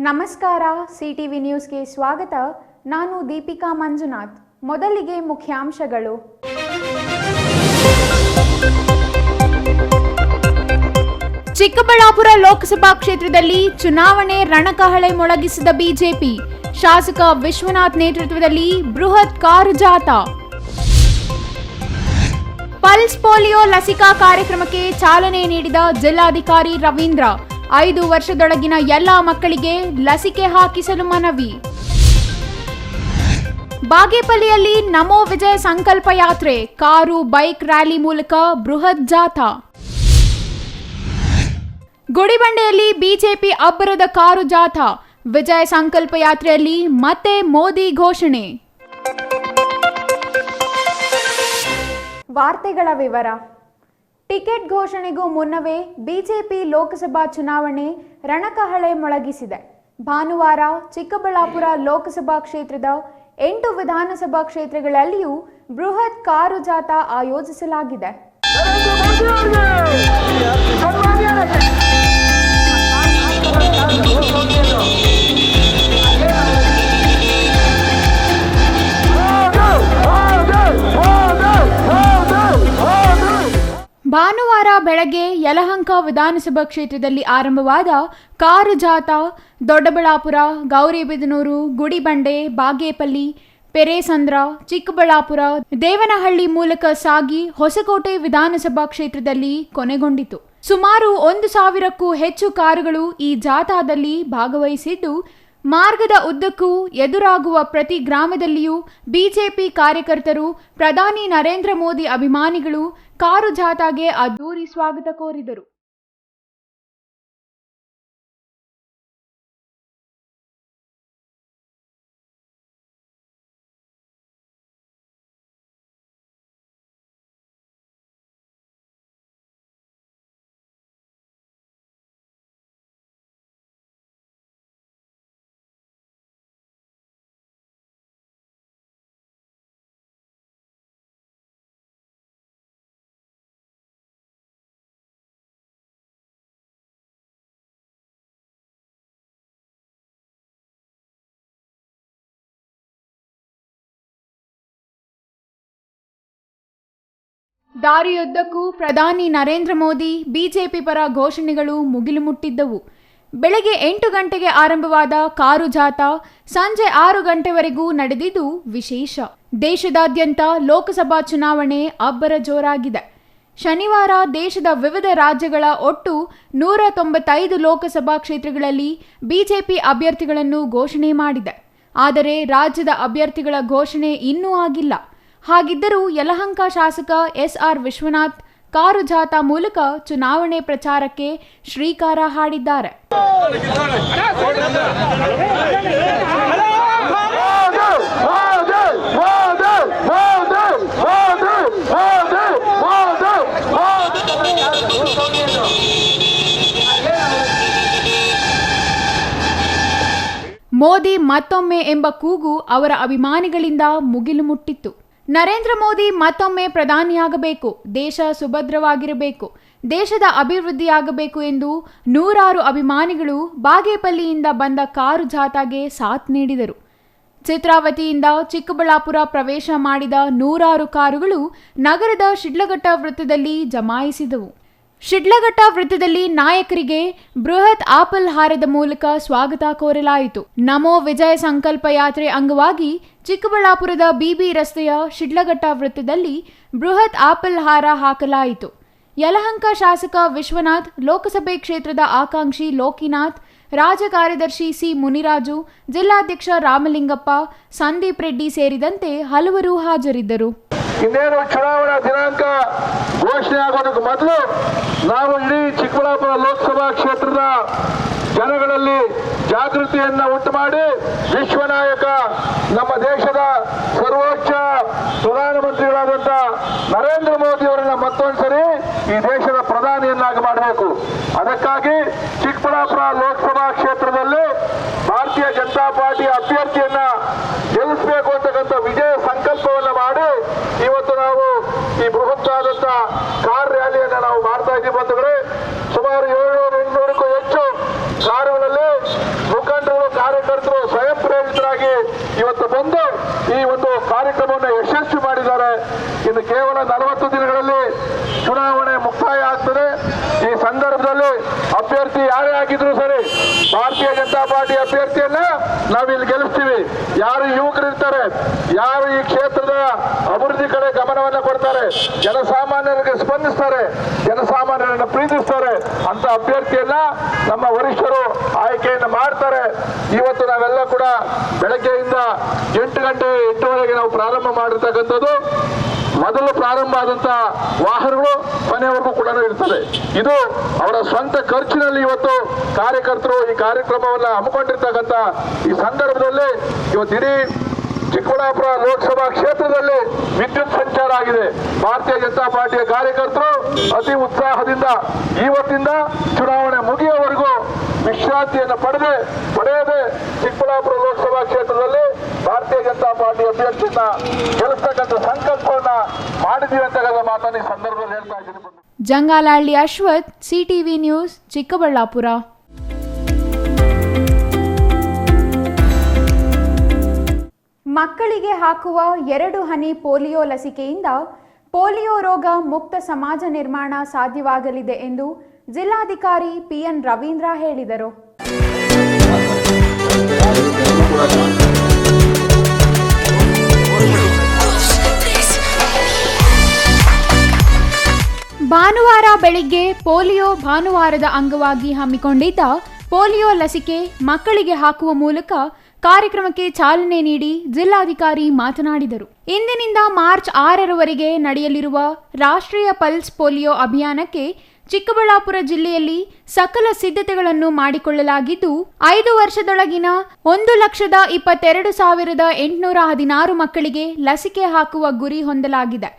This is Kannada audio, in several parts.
ನಮಸ್ಕಾರ, ಸಿಟಿವಿ ನ್ಯೂಸ್ಗೆ ಸ್ವಾಗತ. ನಾನು ದೀಪಿಕಾ ಮಂಜುನಾಥ್. ಮೊದಲಿಗೆ ಮುಖ್ಯಾಂಶಗಳು. ಚಿಕ್ಕಬಳ್ಳಾಪುರ ಲೋಕಸಭಾ ಕ್ಷೇತ್ರದಲ್ಲಿ ಚುನಾವಣೆ ರಣಕಹಳೆ ಮೊಳಗಿಸಿದ ಬಿಜೆಪಿ. ಶಾಸಕ ವಿಶ್ವನಾಥ್ ನೇತೃತ್ವದಲ್ಲಿ ಬೃಹತ್ ಕಾರು ಜಾಥಾ. ಪಲ್ಸ್ ಪೋಲಿಯೋ ಲಸಿಕಾ ಕಾರ್ಯಕ್ರಮಕ್ಕೆ ಚಾಲನೆ ನೀಡಿದ ಜಿಲ್ಲಾಧಿಕಾರಿ ರವೀಂದ್ರ. 5 ವರ್ಷದೊಳಗಿನ ಎಲ್ಲಾ ಮಕ್ಕಳಿಗೆ ಲಸಿಕೆ ಹಾಕಿಸಲು ಮನವಿ. ಬಾಗೇಪಲ್ಲಿಯಲ್ಲಿ ನಮೋ ವಿಜಯ ಸಂಕಲ್ಪ ಯಾತ್ರೆ, ಕಾರು ಬೈಕ್ ರ್ಯಾಲಿ ಮೂಲಕ ಬೃಹತ್ ಜಾಥಾ. ಗುಡಿಬಂಡೆಯಲ್ಲಿ ಬಿಜೆಪಿ ಅಬ್ಬರದ ಕಾರು ಜಾಥಾ, ವಿಜಯ ಸಂಕಲ್ಪ ಯಾತ್ರೆಯಲ್ಲಿ ಮತ್ತೆ ಮೋದಿ ಘೋಷಣೆ. ವಾರ್ತೆಗಳ ವಿವರ. ಟಿಕೆಟ್ ಘೋಷಣೆಗೂ ಮುನ್ನವೇ ಬಿಜೆಪಿ ಲೋಕಸಭಾ ಚುನಾವಣೆ ರಣಕಹಳೆ ಮೊಳಗಿಸಿದೆ. ಭಾನುವಾರ ಚಿಕ್ಕಬಳ್ಳಾಪುರ ಲೋಕಸಭಾ ಕ್ಷೇತ್ರದ 8 ವಿಧಾನಸಭಾ ಕ್ಷೇತ್ರಗಳಲ್ಲಿಯೂ ಬೃಹತ್ ಕಾರು ಜಾಥಾ ಆಯೋಜಿಸಲಾಗಿದೆ. ಭಾನುವಾರ ಬೆಳಗ್ಗೆ ಯಲಹಂಕ ವಿಧಾನಸಭಾ ಕ್ಷೇತ್ರದಲ್ಲಿ ಆರಂಭವಾದ ಕಾರು ಜಾಥಾ ದೊಡ್ಡಬಳ್ಳಾಪುರ, ಗೌರಿಬಿದನೂರು, ಗುಡಿಬಂಡೆ, ಬಾಗೇಪಲ್ಲಿ, ಪೆರೇಸಂದ್ರ, ಚಿಕ್ಕಬಳ್ಳಾಪುರ, ದೇವನಹಳ್ಳಿ ಮೂಲಕ ಸಾಗಿ ಹೊಸಕೋಟೆ ವಿಧಾನಸಭಾ ಕ್ಷೇತ್ರದಲ್ಲಿ ಕೊನೆಗೊಂಡಿತು. ಸುಮಾರು 1,000ಕ್ಕೂ ಹೆಚ್ಚು ಕಾರುಗಳು ಈ ಜಾಥಾದಲ್ಲಿ ಭಾಗವಹಿಸಿದ್ದು, ಮಾರ್ಗದ ಉದ್ದಕ್ಕೂ ಎದುರಾಗುವ ಪ್ರತಿ ಗ್ರಾಮದಲ್ಲಿಯೂ ಬಿಜೆಪಿ ಕಾರ್ಯಕರ್ತರು, ಪ್ರಧಾನಿ ನರೇಂದ್ರ ಮೋದಿ ಅಭಿಮಾನಿಗಳು ಕಾರು ಜಾಥಾಗೆ ಅದ್ದೂರಿ ಸ್ವಾಗತ ಕೋರಿದರು. ದಾರಿಯುದ್ದಕ್ಕೂ ಪ್ರಧಾನಿ ನರೇಂದ್ರ ಮೋದಿ ಬಿಜೆಪಿ ಪರ ಘೋಷಣೆಗಳು ಮುಗಿಲು ಮುಟ್ಟಿದ್ದವು. ಬೆಳಗ್ಗೆ 8 ಗಂಟೆಗೆ ಆರಂಭವಾದ ಕಾರು ಜಾಥಾ ಸಂಜೆ 6 ಗಂಟೆವರೆಗೂ ನಡೆದಿದ್ದು ವಿಶೇಷ. ದೇಶದಾದ್ಯಂತ ಲೋಕಸಭಾ ಚುನಾವಣೆ ಅಬ್ಬರ ಜೋರಾಗಿದೆ. ಶನಿವಾರ ದೇಶದ ವಿವಿಧ ರಾಜ್ಯಗಳ ಒಟ್ಟು 195 ಲೋಕಸಭಾ ಕ್ಷೇತ್ರಗಳಲ್ಲಿ ಬಿಜೆಪಿ ಅಭ್ಯರ್ಥಿಗಳನ್ನು ಘೋಷಣೆ ಮಾಡಿದೆ. ಆದರೆ ರಾಜ್ಯದ ಅಭ್ಯರ್ಥಿಗಳ ಘೋಷಣೆ ಇನ್ನೂ ಆಗಿಲ್ಲ. ಹಾಗಿದ್ದರೂ ಯಲಹಂಕ ಶಾಸಕ ಎಸ್.ಆರ್. ವಿಶ್ವನಾಥ್ ಕಾರು ಜಾಥಾ ಮೂಲಕ ಚುನಾವಣೆ ಪ್ರಚಾರಕ್ಕೆ ಶ್ರೀಕಾರ ಹಾಡಿದ್ದಾರೆ. ಮೋದಿ ಮತ್ತೊಮ್ಮೆ ಎಂಬ ಕೂಗು ಅವರ ಅಭಿಮಾನಿಗಳಿಂದ ಮುಗಿಲು ಮುಟ್ಟಿತ್ತು. ನರೇಂದ್ರ ಮೋದಿ ಮತ್ತೊಮ್ಮೆ ಪ್ರಧಾನಿಯಾಗಬೇಕು, ದೇಶ ಸುಭದ್ರವಾಗಿರಬೇಕು, ದೇಶದ ಅಭಿವೃದ್ಧಿಯಾಗಬೇಕು ಎಂದು ನೂರಾರು ಅಭಿಮಾನಿಗಳು ಬಾಗೇಪಲ್ಲಿಯಿಂದ ಬಂದ ಕಾರು ಜಾಥಾಗೆ ಸಾಥ್ ನೀಡಿದರು. ಚಿತ್ರಾವತಿಯಿಂದ ಚಿಕ್ಕಬಳ್ಳಾಪುರ ಪ್ರವೇಶ ಮಾಡಿದ ನೂರಾರು ಕಾರುಗಳು ನಗರದ ಶಿಡ್ಲಘಟ್ಟ ವೃತ್ತದಲ್ಲಿ ಜಮಾಯಿಸಿದವು. ಶಿಡ್ಲಘಟ್ಟ ವೃತ್ತದಲ್ಲಿ ನಾಯಕರಿಗೆ ಬೃಹತ್ ಆಪಲ್ ಹಾರದ ಮೂಲಕ ಸ್ವಾಗತ ಕೋರಲಾಯಿತು. ನಮೋ ವಿಜಯ ಸಂಕಲ್ಪ ಯಾತ್ರೆ ಅಂಗವಾಗಿ ಚಿಕ್ಕಬಳ್ಳಾಪುರದ ಬಿಬಿ ರಸ್ತೆಯ ಶಿಡ್ಲಘಟ್ಟ ವೃತ್ತದಲ್ಲಿ ಬೃಹತ್ ಆಪಲ್ ಹಾರ ಹಾಕಲಾಯಿತು. ಯಲಹಂಕ ಶಾಸಕ ವಿಶ್ವನಾಥ್, ಲೋಕಸಭೆ ಕ್ಷೇತ್ರದ ಆಕಾಂಕ್ಷಿ ಲೋಕಿನಾಥ್, ರಾಜ್ಯ ಕಾರ್ಯದರ್ಶಿ ಸಿ ಮುನಿರಾಜು, ಜಿಲ್ಲಾಧ್ಯಕ್ಷ ರಾಮಲಿಂಗಪ್ಪ, ಸಂದೀಪ್ ರೆಡ್ಡಿ ಸೇರಿದಂತೆ ಹಲವರು ಹಾಜರಿದ್ದರು. ಇನ್ನೇನು ಚುನಾವಣಾ ದಿನಾಂಕ ಘೋಷಣೆ ಆಗೋದಕ್ಕೆ ಮೊದಲು ನಾವು ಇಡೀ ಚಿಕ್ಕಬಳ್ಳಾಪುರ ಲೋಕಸಭಾ ಕ್ಷೇತ್ರದ ಜನಗಳಲ್ಲಿ ಜಾಗೃತಿಯನ್ನ ಉಂಟು ಮಾಡಿ ವಿಶ್ವನಾಯಕ, ನಮ್ಮ ದೇಶದ ಸರ್ವೋಚ್ಚ ಪ್ರಧಾನಮಂತ್ರಿಗಳಾದಂಥ ನರೇಂದ್ರ ಮೋದಿ ಅವರನ್ನ ಮತ್ತೊಂದ್ಸರಿ ಈ ದೇಶದ ಪ್ರಧಾನಿಯನ್ನಾಗಿ ಮಾಡಬೇಕು. ಅದಕ್ಕಾಗಿ ಚಿಕ್ಕಬಳ್ಳಾಪುರ ಲೋಕಸಭಾ ಕ್ಷೇತ್ರದಲ್ಲಿ ಭಾರತೀಯ ಜನತಾ ಪಾರ್ಟಿಯ ಅಭ್ಯರ್ಥಿಯನ್ನ ಗೆಲ್ಲಿಸಬೇಕು ಅಂತಕ್ಕಂಥ ವಿಜಯ ಸಂಕಲ್ಪವನ್ನ ಮಾಡಿ ಇವತ್ತು ನಾವು ಈ ಬೃಹತ್ತಾದಂತ ಕಾರ್ ರ್ಯಾಲಿಯನ್ನ ನಾವು ಮಾಡ್ತಾ ಇದ್ದೀವಿ ಬಂಧುಗಳೇ. ಸುಮಾರು 700-800ಕ್ಕೂ ಹೆಚ್ಚು ಕಾರುಗಳಲ್ಲಿ ಮುಖಂಡರು ಮಾಡಿದ್ದಾರೆ. ಇನ್ನು ಕೇವಲ 40 ದಿನಗಳಲ್ಲಿ ಚುನಾವಣೆ ಮುಕ್ತಾಯ ಆಗ್ತದೆ. ಈ ಸಂದರ್ಭದಲ್ಲಿ ಅಭ್ಯರ್ಥಿ ಯಾರೇ ಆಗಿದ್ರು ಸರಿ, ಭಾರತೀಯ ಜನತಾ ಪಾರ್ಟಿ ಅಭ್ಯರ್ಥಿಯನ್ನ ನಾವಿಲ್ಲಿ ಗೆಲ್ಲಿಸ್ತೀವಿ. ಯಾರು ಯುವಕರಿರ್ತಾರೆ, ಯಾರು ಈ ಕ್ಷೇತ್ರದ ಅಭಿವೃದ್ಧಿ ಕಡೆ ಗಮನವನ್ನು ಕೊಡ್ತಾರೆ, ಜನಸಾಮಾನ್ಯರಿಗೆ ಸ್ಪಂದಿಸ್ತಾರೆ, ಜನಸಾಮಾನ್ಯರನ್ನು ಪ್ರೀತಿಸ್ತಾರೆ ಅಂತ ಅಭ್ಯರ್ಥಿಯನ್ನ ನಮ್ಮ ವರಿಷ್ಠರು ಆಯ್ಕೆಯನ್ನು ಮಾಡ್ತಾರೆ. ಇವತ್ತು ನಾವೆಲ್ಲ ಕೂಡ ಬೆಳಗ್ಗೆಯಿಂದ 8 ಗಂಟೆ 8:30 ನಾವು ಪ್ರಾರಂಭ ಮಾಡಿರ್ತಕ್ಕಂಥದ್ದು. ಮೊದಲು ಪ್ರಾರಂಭ ಆದಂತ ವಾಹನಗಳು ಮನೆಯವರೆಗೂ ಕೂಡ ಇರ್ತದೆ. ಇದು ಅವರ ಸ್ವಂತ ಖರ್ಚಿನಲ್ಲಿ ಇವತ್ತು ಕಾರ್ಯಕರ್ತರು ಈ ಕಾರ್ಯಕ್ರಮವನ್ನು ಹಮ್ಮಿಕೊಂಡಿರ್ತಕ್ಕಂಥ ಈ ಸಂದರ್ಭದಲ್ಲಿ ಇವತ್ತು ಇಡೀ ಚಿಕ್ಕಬಳ್ಳಾಪುರ ಲೋಕಸಭಾ ಕ್ಷೇತ್ರದಲ್ಲಿ ವಿದ್ಯುತ್ ಸಂಚಾರ ಆಗಿದೆ. ಭಾರತೀಯ ಜನತಾ ಪಾರ್ಟಿಯ ಕಾರ್ಯಕರ್ತರು ಅತಿ ಉತ್ಸಾಹದಿಂದ ಇವತ್ತಿಂದ ಚುನಾವಣೆ ಮುಗಿಯುವವರೆಗೂ ವಿಶ್ರಾಂತಿಯನ್ನು ಪಡೆಯದೆ ಚಿಕ್ಕಬಳ್ಳಾಪುರ ಲೋಕಸಭಾ ಕ್ಷೇತ್ರದಲ್ಲಿ ಭಾರತೀಯ ಜನತಾ ಪಾರ್ಟಿ ಅಭ್ಯರ್ಥಿಯನ್ನ ಗೆಲ್ಲಿಸ್ತಕ್ಕಂಥ ಸಂಕಲ್ಪವನ್ನ ಮಾಡಿದೀವಿ ಅಂತ ಮಾತನ್ನು ಈ ಸಂದರ್ಭದಲ್ಲಿ ಹೇಳ್ತಾ ಇದ್ದೀನಿ. Jangalahalli Ashwath, CTV news, Chikkaballapur. ಮಕ್ಕಳಿಗೆ ಹಾಕುವ 2 ಹನಿ ಪೋಲಿಯೋ ಲಸಿಕೆಯಿಂದ ಪೋಲಿಯೋ ರೋಗ ಮುಕ್ತ ಸಮಾಜ ನಿರ್ಮಾಣ ಸಾಧ್ಯವಾಗಲಿದೆ ಎಂದು ಜಿಲ್ಲಾಧಿಕಾರಿ ಪಿಎನ್ ರವೀಂದ್ರ ಹೇಳಿದರು. ಭಾನುವಾರ ಬೆಳಿಗ್ಗೆ ಪೋಲಿಯೋ ಭಾನುವಾರದ ಅಂಗವಾಗಿ ಹಮ್ಮಿಕೊಂಡಿದ್ದ ಪೋಲಿಯೋ ಲಸಿಕೆ ಮಕ್ಕಳಿಗೆ ಹಾಕುವ ಮೂಲಕ ಕಾರ್ಯಕ್ರಮಕ್ಕೆ ಚಾಲನೆ ನೀಡಿ ಜಿಲ್ಲಾಧಿಕಾರಿ ಮಾತನಾಡಿದರು. ಇಂದಿನಿಂದ ಮಾರ್ಚ್ 6ರವರೆಗೆ ನಡೆಯಲಿರುವ ರಾಷ್ಟ್ರೀಯ ಪಲ್ಸ್ ಪೋಲಿಯೋ ಅಭಿಯಾನಕ್ಕೆ ಚಿಕ್ಕಬಳ್ಳಾಪುರ ಜಿಲ್ಲೆಯಲ್ಲಿ ಸಕಲ ಸಿದ್ಧತೆಗಳನ್ನು ಮಾಡಿಕೊಳ್ಳಲಾಗಿದ್ದು 5 ವರ್ಷದೊಳಗಿನ 1,22,816 ಮಕ್ಕಳಿಗೆ ಲಸಿಕೆ ಹಾಕುವ ಗುರಿ ಹೊಂದಲಾಗಿದೆ.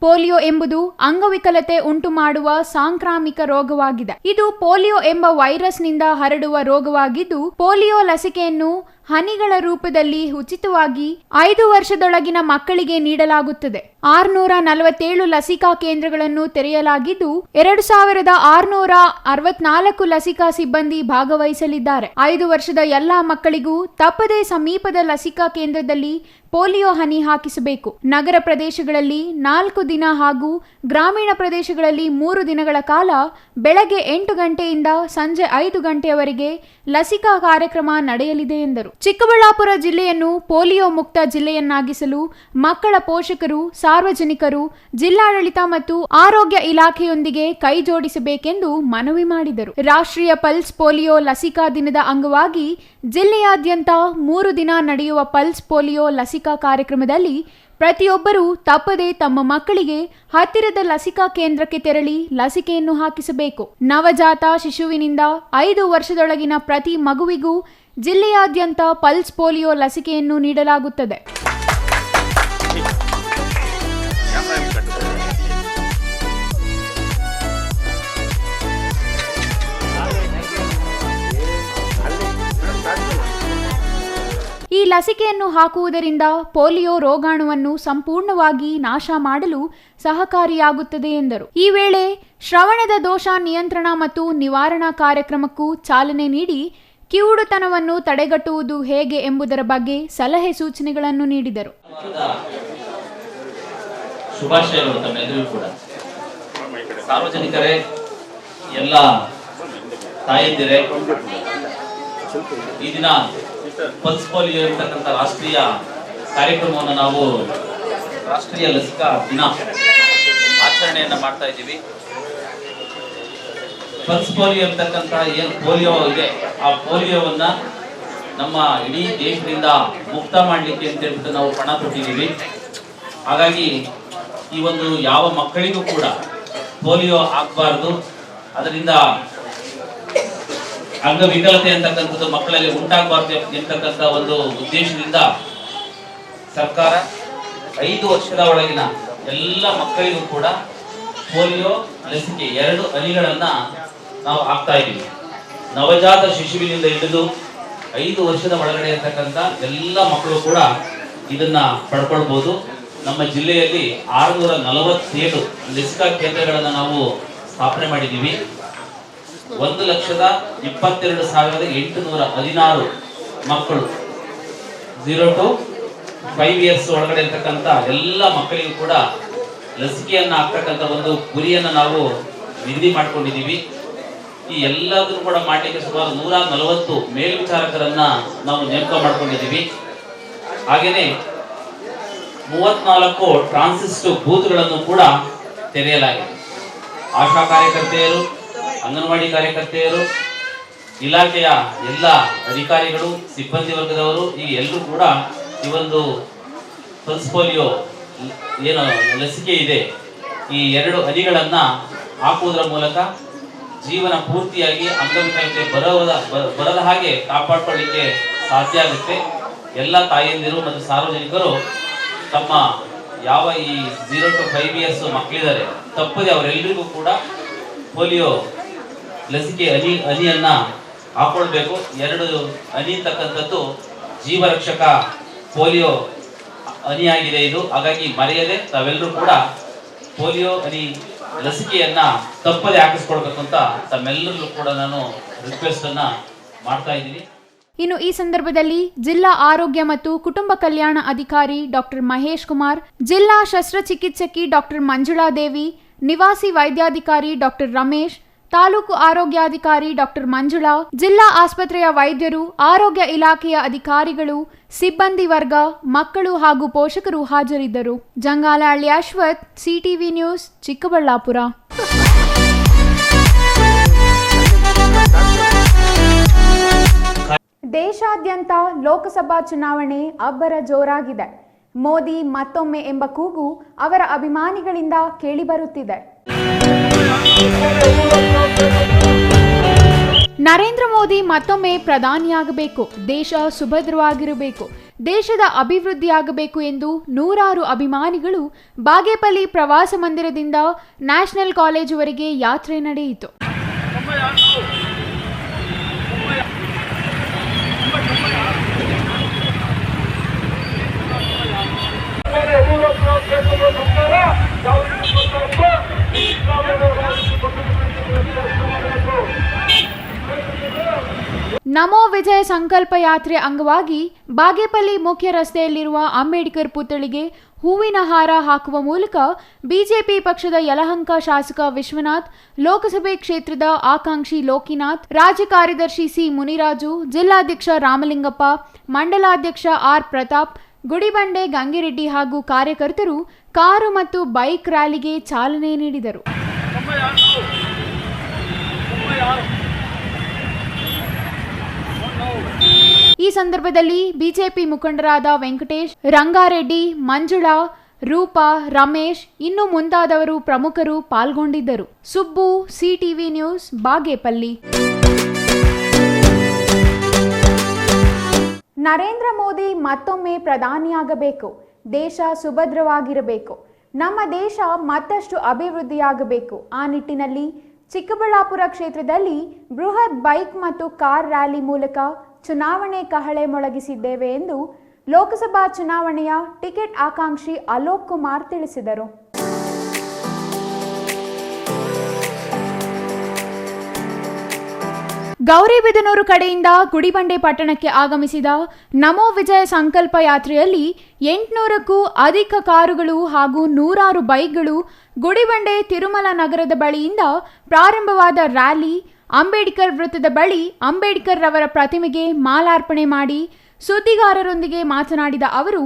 ಪೋಲಿಯೋ ಎಂಬುದು ಅಂಗವಿಕಲತೆ ಉಂಟು ಮಾಡುವ ಸಾಂಕ್ರಾಮಿಕ ರೋಗವಾಗಿದೆ. ಇದು ಪೋಲಿಯೋ ಎಂಬ ವೈರಸ್ನಿಂದ ಹರಡುವ ರೋಗವಾಗಿದ್ದು, ಪೋಲಿಯೋ ಲಸಿಕೆಯನ್ನು ಹನಿಗಳ ರೂಪದಲ್ಲಿ ಉಚಿತವಾಗಿ 5 ವರ್ಷದೊಳಗಿನ ಮಕ್ಕಳಿಗೆ ನೀಡಲಾಗುತ್ತದೆ. 647 ಲಸಿಕಾ ಕೇಂದ್ರಗಳನ್ನು ತೆರೆಯಲಾಗಿದ್ದು 2664 ಲಸಿಕಾ ಸಿಬ್ಬಂದಿ ಭಾಗವಹಿಸಲಿದ್ದಾರೆ. 5 ವರ್ಷದ ಎಲ್ಲಾ ಮಕ್ಕಳಿಗೂ ತಪ್ಪದೇ ಸಮೀಪದ ಲಸಿಕಾ ಕೇಂದ್ರದಲ್ಲಿ ಪೋಲಿಯೋ ಹನಿ ಹಾಕಿಸಬೇಕು. ನಗರ ಪ್ರದೇಶಗಳಲ್ಲಿ 4 ದಿನ ಹಾಗೂ ಗ್ರಾಮೀಣ ಪ್ರದೇಶಗಳಲ್ಲಿ 3 ದಿನಗಳ ಕಾಲ ಬೆಳಗ್ಗೆ 8 ಗಂಟೆಯಿಂದ ಸಂಜೆ 5 ಗಂಟೆಯವರೆಗೆ ಲಸಿಕಾ ಕಾರ್ಯಕ್ರಮ ನಡೆಯಲಿದೆ ಎಂದರು. ಚಿಕ್ಕಬಳ್ಳಾಪುರ ಜಿಲ್ಲೆಯನ್ನು ಪೋಲಿಯೋ ಮುಕ್ತ ಜಿಲ್ಲೆಯನ್ನಾಗಿಸಲು ಮಕ್ಕಳ ಪೋಷಕರು, ಸಾರ್ವಜನಿಕರು, ಜಿಲ್ಲಾಡಳಿತ ಮತ್ತು ಆರೋಗ್ಯ ಇಲಾಖೆಯೊಂದಿಗೆ ಕೈ ಜೋಡಿಸಬೇಕೆಂದು ಮನವಿ ಮಾಡಿದರು. ರಾಷ್ಟ್ರೀಯ ಪಲ್ಸ್ ಪೋಲಿಯೋ ಲಸಿಕಾ ದಿನದ ಅಂಗವಾಗಿ ಜಿಲ್ಲೆಯಾದ್ಯಂತ 3 ದಿನ ನಡೆಯುವ ಪಲ್ಸ್ ಪೋಲಿಯೋ ಲಸಿಕಾ ಕಾರ್ಯಕ್ರಮದಲ್ಲಿ ಪ್ರತಿಯೊಬ್ಬರೂ ತಪ್ಪದೆ ತಮ್ಮ ಮಕ್ಕಳಿಗೆ ಹತ್ತಿರದ ಲಸಿಕಾ ಕೇಂದ್ರಕ್ಕೆ ತೆರಳಿ ಲಸಿಕೆಯನ್ನು ಹಾಕಿಸಬೇಕು. ನವಜಾತ ಶಿಶುವಿನಿಂದ 5 ವರ್ಷದೊಳಗಿನ ಪ್ರತಿ ಮಗುವಿಗೂ ಜಿಲ್ಲೆಯಾದ್ಯಂತ ಪಲ್ಸ್ ಪೋಲಿಯೋ ಲಸಿಕೆಯನ್ನು ನೀಡಲಾಗುತ್ತದೆ. ಈ ಲಸಿಕೆಯನ್ನು ಹಾಕುವುದರಿಂದ ಪೋಲಿಯೋ ರೋಗಾಣುವನ್ನು ಸಂಪೂರ್ಣವಾಗಿ ನಾಶ ಮಾಡಲು ಸಹಕಾರಿಯಾಗುತ್ತದೆ ಎಂದರು. ಈ ವೇಳೆ ಶ್ರವಣದ ದೋಷ ನಿಯಂತ್ರಣ ಮತ್ತು ನಿವಾರಣಾ ಕಾರ್ಯಕ್ರಮಕ್ಕೂ ಚಾಲನೆ ನೀಡಿ ಕಿವುಡುತನವನ್ನು ತಡೆಗಟ್ಟುವುದು ಹೇಗೆ ಎಂಬುದರ ಬಗ್ಗೆ ಸಲಹೆ ಸೂಚನೆಗಳನ್ನು ನೀಡಿದರು. ಶುಭಾಶಯಗಳು ತಮ್ಮೆಲ್ಲರಿಗೂ ಕೂಡ. ಸಾರ್ವಜನಿಕರೇ, ಎಲ್ಲ ತಾಯಂದಿರೇ, ಈ ದಿನ ಪಲ್ಸ್ ಪೋಲಿಯೋ ಇರತಕ್ಕಂಥ ರಾಷ್ಟ್ರೀಯ ಕಾರ್ಯಕ್ರಮವನ್ನು ನಾವು ರಾಷ್ಟ್ರೀಯ ಲಸಿಕಾ ದಿನ ಆಚರಣೆಯನ್ನು ಮಾಡ್ತಾ ಇದ್ದೀವಿ. ಪಲ್ಸ್ ಪೋಲಿಯೋ ಇರತಕ್ಕಂಥ ಏನು ಪೋಲಿಯೋ ಇದೆ, ಆ ಪೋಲಿಯೋವನ್ನ ನಮ್ಮ ಇಡೀ ದೇಶದಿಂದ ಮುಕ್ತ ಮಾಡಲಿಕ್ಕೆ ಅಂತ ಹೇಳ್ಬಿಟ್ಟು ನಾವು ಪಣ ತೊಟ್ಟಿದ್ದೀವಿ. ಹಾಗಾಗಿ ಈ ಒಂದು ಯಾವ ಮಕ್ಕಳಿಗೂ ಕೂಡ ಪೋಲಿಯೋ ಆಗಬಾರ್ದು, ಅದರಿಂದ ಅಂಗವಿಕಲತೆ ಅಂತಕ್ಕಂಥದ್ದು ಮಕ್ಕಳಲ್ಲಿ ಉಂಟಾಗಬಾರ್ದು ಎಂತಕ್ಕಂಥ ಒಂದು ಉದ್ದೇಶದಿಂದ ಸರ್ಕಾರ 5 ವರ್ಷದ ಒಳಗಿನ ಎಲ್ಲ ಮಕ್ಕಳಿಗೂ ಕೂಡ ಪೋಲಿಯೋ ಲಸಿಕೆ 2 ಹನಿಗಳನ್ನ ನಾವು ಹಾಕ್ತಾ ಇದ್ದೀವಿ. ನವಜಾತ ಶಿಶುವಿನಿಂದ ಹಿಡಿದು 5 ವರ್ಷದ ಒಳಗಡೆ ಇರತಕ್ಕಂಥ ಎಲ್ಲ ಮಕ್ಕಳು ಕೂಡ ಇದನ್ನ ಪಡ್ಕೊಳ್ಬಹುದು. ನಮ್ಮ ಜಿಲ್ಲೆಯಲ್ಲಿ 647 ಲಸಿಕಾ ಕೇಂದ್ರಗಳನ್ನು ನಾವು ಸ್ಥಾಪನೆ ಮಾಡಿದ್ದೀವಿ. 1,22,816 ಮಕ್ಕಳು 0 to 5 years ಒಳಗಡೆ ಇರ್ತಕ್ಕಂಥ ಎಲ್ಲ ಮಕ್ಕಳಿಗೂ ಕೂಡ ಲಸಿಕೆಯನ್ನು ಹಾಕ್ತಕ್ಕಂಥ ಒಂದು ಗುರಿಯನ್ನು ನಾವು ನಿಗದಿ ಮಾಡ್ಕೊಂಡಿದ್ದೀವಿ. ಈ ಎಲ್ಲದನ್ನು ಕೂಡ ಮಾಡಲಿಕ್ಕೆ ಸುಮಾರು 140 ಮೇಲ್ವಿಚಾರಕರನ್ನ ನಾವು ನೇಮಕ ಮಾಡ್ಕೊಂಡಿದ್ದೀವಿ. ಹಾಗೆಯೇ 34 ಟ್ರಾನ್ಸಿಸ್ಟ್ ಬೂತ್ಗಳನ್ನು ಕೂಡ ತೆರೆಯಲಾಗಿದೆ. ಆಶಾ ಕಾರ್ಯಕರ್ತೆಯರು, ಅಂಗನವಾಡಿ ಕಾರ್ಯಕರ್ತೆಯರು, ಇಲಾಖೆಯ ಎಲ್ಲ ಅಧಿಕಾರಿಗಳು, ಸಿಬ್ಬಂದಿ ವರ್ಗದವರು ಈ ಎಲ್ಲರೂ ಕೂಡ ಈ ಒಂದು ಪಲ್ಸ್ ಪೋಲಿಯೋ ಏನು ಲಸಿಕೆ ಇದೆ ಈ 2 ಹನಿಗಳನ್ನ ಹಾಕುವುದರ ಮೂಲಕ ಜೀವನ ಪೂರ್ತಿಯಾಗಿ ಅಂಗವಿಕಲತೆ ಬರದ ಹಾಗೆ ಕಾಪಾಡಿಕೊಳ್ಳಿಕ್ಕೆ ಸಾಧ್ಯ ಆಗುತ್ತೆ. ಎಲ್ಲ ತಾಯಂದಿರು ಮತ್ತು ಸಾರ್ವಜನಿಕರು ತಮ್ಮ ಯಾವ ಈ 0 to 5 years ಮಕ್ಕಳಿದ್ದಾರೆ ತಪ್ಪದೆ ಅವರೆಲ್ಲರಿಗೂ ಕೂಡ ಪೋಲಿಯೋ ಲಸಿಕೆ ಹನಿಯನ್ನ ಹಾಕೊಳ್ಬೇಕು. 2 ಹನಿ ಅಂತಕ್ಕಂಥದ್ದು ಜೀವರಕ್ಷಕ ಪೋಲಿಯೋ ಹನಿಯಾಗಿದೆ ಇದು. ಹಾಗಾಗಿ ಮರೆಯದೆ ತಾವೆಲ್ಲರೂ ಕೂಡ ಪೋಲಿಯೋ ಹನಿ ಲಸಿಕೆಯನ್ನ ತಪ್ಪದೆ ಹಾಕಿಸ್ಕೊಳ್ಬೇಕು ಅಂತ ತಮ್ಮೆಲ್ಲರಿಗೂ ಕೂಡ ನಾನು ರಿಕ್ವೆಸ್ಟ್ ಅನ್ನ ಮಾಡ್ತಾ ಇದ್ದೀನಿ. ಇನ್ನು ಈ ಸಂದರ್ಭದಲ್ಲಿ ಜಿಲ್ಲಾ ಆರೋಗ್ಯ ಮತ್ತು ಕುಟುಂಬ ಕಲ್ಯಾಣ ಅಧಿಕಾರಿ ಡಾಕ್ಟರ್ ಮಹೇಶ್ ಕುಮಾರ್, ಜಿಲ್ಲಾ ಶಸ್ತ್ರಚಿಕಿತ್ಸಕಿ ಡಾಕ್ಟರ್ ಮಂಜುಳಾದೇವಿ, ನಿವಾಸಿ ವೈದ್ಯಾಧಿಕಾರಿ ಡಾಕ್ಟರ್ ರಮೇಶ್, ತಾಲೂಕು ಆರೋಗ್ಯಾಧಿಕಾರಿ ಡಾಕ್ಟರ್ ಮಂಜುಳಾ, ಜಿಲ್ಲಾ ಆಸ್ಪತ್ರೆಯ ವೈದ್ಯರು, ಆರೋಗ್ಯ ಇಲಾಖೆಯ ಅಧಿಕಾರಿಗಳು, ಸಿಬ್ಬಂದಿ ವರ್ಗ, ಮಕ್ಕಳು ಹಾಗೂ ಪೋಷಕರು ಹಾಜರಿದ್ದರು. Jangalahalli Ashwath, CTV news, Chikkaballapur. ದೇಶಾದ್ಯಂತ ಲೋಕಸಭಾ ಚುನಾವಣೆ ಅಬ್ಬರ ಜೋರಾಗಿದೆ. ಮೋದಿ ಮತ್ತೊಮ್ಮೆ ಎಂಬ ಕೂಗು ಅವರ ಅಭಿಮಾನಿಗಳಿಂದ ಕೇಳಿಬರುತ್ತಿದೆ. ನರೇಂದ್ರ ಮೋದಿ ಮತ್ತೊಮ್ಮೆ ಪ್ರಧಾನಿಯಾಗಬೇಕು, ದೇಶ ಸುಭದ್ರವಾಗಿರಬೇಕು, ದೇಶದ ಅಭಿವೃದ್ಧಿಯಾಗಬೇಕು ಎಂದು ನೂರಾರು ಅಭಿಮಾನಿಗಳು ಬಾಗೇಪಲ್ಲಿ ಪ್ರವಾಸ ಮಂದಿರದಿಂದ ನ್ಯಾಷನಲ್ ಕಾಲೇಜುವರೆಗೆ ಯಾತ್ರೆ ನಡೆಯಿತು. ನಮೋ ವಿಜಯ ಸಂಕಲ್ಪ ಯಾತ್ರೆ ಅಂಗವಾಗಿ ಬಾಗೇಪಲ್ಲಿ ಮುಖ್ಯ ರಸ್ತೆಯಲ್ಲಿರುವ ಅಂಬೇಡ್ಕರ್ ಪುತ್ಥಳಿಗೆ ಹೂವಿನ ಹಾರ ಹಾಕುವ ಮೂಲಕ ಬಿಜೆಪಿ ಪಕ್ಷದ ಯಲಹಂಕ ಶಾಸಕ ವಿಶ್ವನಾಥ್, ಲೋಕಸಭೆ ಕ್ಷೇತ್ರದ ಆಕಾಂಕ್ಷಿ ಲೋಕಿನಾಥ್, ರಾಜ್ಯ ಕಾರ್ಯದರ್ಶಿ ಸಿ ಮುನಿರಾಜು, ಜಿಲ್ಲಾಧ್ಯಕ್ಷ ರಾಮಲಿಂಗಪ್ಪ, ಮಂಡಲಾಧ್ಯಕ್ಷ ಆರ್ ಪ್ರತಾಪ್, ಗುಡಿಬಂಡೆ ಗಂಗಿರೆಡ್ಡಿ ಹಾಗೂ ಕಾರ್ಯಕರ್ತರು ಕಾರು ಮತ್ತು ಬೈಕ್ ರ್ಯಾಲಿಗೆ ಚಾಲನೆ ನೀಡಿದರು. ಈ ಸಂದರ್ಭದಲ್ಲಿ ಬಿಜೆಪಿ ಮುಖಂಡರಾದ ವೆಂಕಟೇಶ್, ರಂಗಾರೆಡ್ಡಿ, ಮಂಜುಳಾ, ರೂಪಾ, ರಮೇಶ್ ಇನ್ನು ಮುಂತಾದವರು ಪ್ರಮುಖರು ಪಾಲ್ಗೊಂಡಿದ್ದರು. Subbu, CTV news, Bagepalli. ನರೇಂದ್ರ ಮೋದಿ ಮತ್ತೊಮ್ಮೆ ಪ್ರಧಾನಿಯಾಗಬೇಕು, ದೇಶ ಸುಭದ್ರವಾಗಿರಬೇಕು, ನಮ್ಮ ದೇಶ ಮತ್ತಷ್ಟು ಅಭಿವೃದ್ಧಿಯಾಗಬೇಕು. ಆ ನಿಟ್ಟಿನಲ್ಲಿ ಚಿಕ್ಕಬಳ್ಳಾಪುರ ಕ್ಷೇತ್ರದಲ್ಲಿ ಬೃಹತ್ ಬೈಕ್ ಮತ್ತು ಕಾರ್ ರ್ಯಾಲಿ ಮೂಲಕ ಚುನಾವಣೆ ಕಹಳೆ ಮೊಳಗಿಸಿದ್ದೇವೆ ಎಂದು ಲೋಕಸಭಾ ಚುನಾವಣೆಯ ಟಿಕೆಟ್ ಆಕಾಂಕ್ಷಿ ಅಲೋಕ್ ಕುಮಾರ್ ತಿಳಿಸಿದರು. ಗೌರಿಬಿದನೂರು ಕಡೆಯಿಂದ ಗುಡಿಬಂಡೆ ಪಟ್ಟಣಕ್ಕೆ ಆಗಮಿಸಿದ ನಮೋ ವಿಜಯ ಸಂಕಲ್ಪ ಯಾತ್ರೆಯಲ್ಲಿ 800ಕ್ಕೂ ಅಧಿಕ ಕಾರುಗಳು ಹಾಗೂ ನೂರಾರು ಬೈಕ್ಗಳು ಗುಡಿಬಂಡೆ ತಿರುಮಲ ನಗರದ ಬಳಿಯಿಂದ ಪ್ರಾರಂಭವಾದ ರ್ಯಾಲಿ ಅಂಬೇಡ್ಕರ್ ವೃತ್ತದ ಬಳಿ ಅಂಬೇಡ್ಕರ್ ರವರ ಪ್ರತಿಮೆಗೆ ಮಾಲಾರ್ಪಣೆ ಮಾಡಿ ಸುದ್ದಿಗಾರರೊಂದಿಗೆ ಮಾತನಾಡಿದ ಅವರು,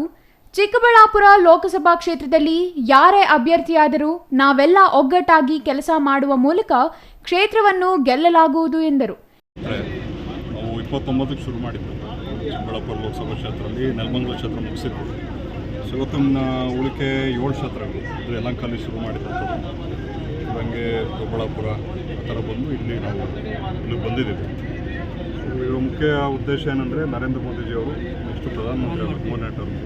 ಚಿಕ್ಕಬಳ್ಳಾಪುರ ಲೋಕಸಭಾ ಕ್ಷೇತ್ರದಲ್ಲಿ ಯಾರೇ ಅಭ್ಯರ್ಥಿಯಾದರೂ ನಾವೆಲ್ಲ ಒಗ್ಗಟ್ಟಾಗಿ ಕೆಲಸ ಮಾಡುವ ಮೂಲಕ ಕ್ಷೇತ್ರವನ್ನು ಗೆಲ್ಲಲಾಗುವುದು ಎಂದರು. ನಾವು 29ಕ್ಕೆ ಶುರು ಮಾಡಿದ್ದು ಚಿಕ್ಕಬಳ್ಳಾಪುರ ಲೋಕಸಭಾ ಕ್ಷೇತ್ರದಲ್ಲಿ, ನೆಲಮಂಗಲ ಕ್ಷೇತ್ರ ಮುಗಿಸಿದ್ದು. ಸೊ ಇವತ್ತಿನ ಉಳಿಕೆ 7 ಕ್ಷೇತ್ರಗಳು ಇದು ಯಲಹಂಕಲ್ಲಿ ಶುರು ಮಾಡಿದಂಥದ್ದು. ಹಂಗೆ ದೊಡ್ಡಬಳ್ಳಾಪುರ ಆ ಥರ ಬಂದು ಇಲ್ಲಿ ನಾವು ಇಲ್ಲಿಗೆ ಬಂದಿದ್ದೀವಿ. ಸೊ ಇದರ ಮುಖ್ಯ ಉದ್ದೇಶ ಏನಂದರೆ ನರೇಂದ್ರ ಮೋದಿಜಿಯವರು ನೆಕ್ಸ್ಟ್ ಪ್ರಧಾನಮಂತ್ರಿ ಆಗಬೇಕು, 3ನೇ ಟರ್ಮ್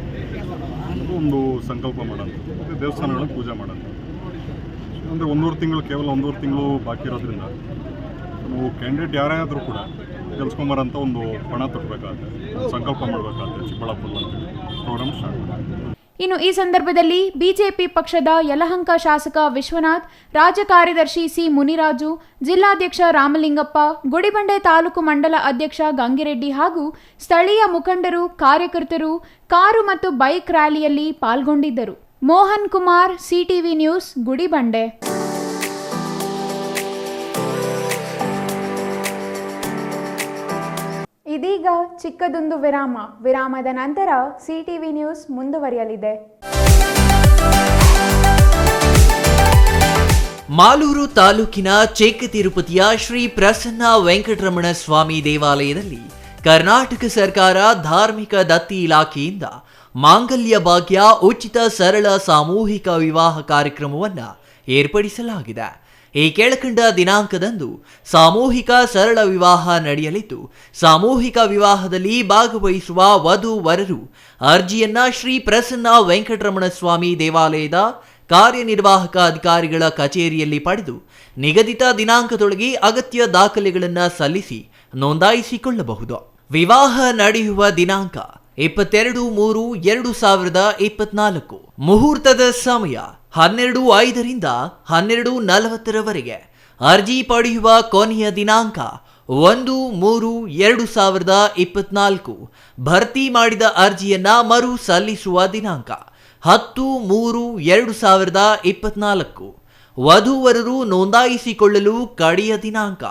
ಅದು ಒಂದು ಸಂಕಲ್ಪ ಮಾಡೋಂಥದ್ದು, ಮತ್ತು ದೇವಸ್ಥಾನಗಳನ್ನು ಪೂಜೆ ಮಾಡೋಂಥದ್ದು. ಅಂದರೆ 1.5 ತಿಂಗಳು, ಕೇವಲ 1.5 ತಿಂಗಳು ಬಾಕಿ ಇರೋದ್ರಿಂದ ನಾವು ಕ್ಯಾಂಡಿಡೇಟ್ ಯಾರೇ ಆದರೂ ಕೂಡ ಗೆಲ್ಸ್ಕೊಂಬರೋಂಥ ಒಂದು ಪಣ ತೊಡಬೇಕಾಗುತ್ತೆ, ಸಂಕಲ್ಪ ಮಾಡಬೇಕಾಗುತ್ತೆ. ಚಿಕ್ಕಬಳ್ಳಾಪುರದಲ್ಲಿ ಪ್ರೋಗ್ರಾಮ್ ಸ್ಟಾರ್ಟ್ ಮಾಡಿ ಇನ್ನು ಈ ಸಂದರ್ಭದಲ್ಲಿ ಬಿಜೆಪಿ ಪಕ್ಷದ ಯಲಹಂಕ ಶಾಸಕ ವಿಶ್ವನಾಥ್, ರಾಜ್ಯ ಕಾರ್ಯದರ್ಶಿ ಸಿ ಮುನಿರಾಜು, ಜಿಲ್ಲಾಧ್ಯಕ್ಷ ರಾಮಲಿಂಗಪ್ಪ, ಗುಡಿಬಂಡೆ ತಾಲೂಕು ಮಂಡಲ ಅಧ್ಯಕ್ಷ ಗಂಗಿರೆಡ್ಡಿ ಹಾಗೂ ಸ್ಥಳೀಯ ಮುಖಂಡರು, ಕಾರ್ಯಕರ್ತರು ಕಾರು ಮತ್ತು ಬೈಕ್ ರ್ಯಾಲಿಯಲ್ಲಿ ಪಾಲ್ಗೊಂಡಿದ್ದರು. Mohan Kumar, CTV news, Gudibande. ಇದೀಗ ಚಿಕ್ಕದೊಂದು ವಿರಾಮದ ನಂತರ ಸಿಟಿವಿ ನ್ಯೂಸ್ ಮುಂದುವರಿಯಲಿದೆ. ಮಾಲೂರು ತಾಲೂಕಿನ ಚೆಕ್ಕ ತಿರುಪತಿಯ ಶ್ರೀ ಪ್ರಸನ್ನ ವೆಂಕಟರಮಣ ಸ್ವಾಮಿ ದೇವಾಲಯದಲ್ಲಿ ಕರ್ನಾಟಕ ಸರ್ಕಾರ ಧಾರ್ಮಿಕ ದತ್ತಿ ಇಲಾಖೆಯಿಂದ ಮಾಂಗಲ್ಯ ಭಾಗ್ಯ ಉಚಿತ ಸರಳ ಸಾಮೂಹಿಕ ವಿವಾಹ ಕಾರ್ಯಕ್ರಮವನ್ನು ಏರ್ಪಡಿಸಲಾಗಿದೆ. ಈ ಕೆಳಕಂಡ ದಿನಾಂಕದಂದು ಸಾಮೂಹಿಕ ಸರಳ ವಿವಾಹ ನಡೆಯಲಿದ್ದು, ಸಾಮೂಹಿಕ ವಿವಾಹದಲ್ಲಿ ಭಾಗವಹಿಸುವ ವಧು ವರರು ಅರ್ಜಿಯನ್ನ ಶ್ರೀ ಪ್ರಸನ್ನ ವೆಂಕಟರಮಣ ಸ್ವಾಮಿ ದೇವಾಲಯದ ಕಾರ್ಯನಿರ್ವಾಹಕ ಅಧಿಕಾರಿಗಳ ಕಚೇರಿಯಲ್ಲಿ ಪಡೆದು ನಿಗದಿತ ದಿನಾಂಕದೊಳಗೆ ಅಗತ್ಯ ದಾಖಲೆಗಳನ್ನು ಸಲ್ಲಿಸಿ ನೋಂದಾಯಿಸಿಕೊಳ್ಳಬಹುದು. ವಿವಾಹ ನಡೆಯುವ ದಿನಾಂಕ 22/3/2024. ಮುಹೂರ್ತದ ಸಮಯ 12:05 12:40 ಅರ್ಜಿ ಪಡೆಯುವ ಕೊನೆಯ ದಿನಾಂಕ 1/3/2024. ಭರ್ತಿ ಮಾಡಿದ ಅರ್ಜಿಯನ್ನ ಮರು ಸಲ್ಲಿಸುವ ದಿನಾಂಕ 10/3/2024. ವಧುವರರು ನೋಂದಾಯಿಸಿಕೊಳ್ಳಲು ಕಡೆಯ ದಿನಾಂಕ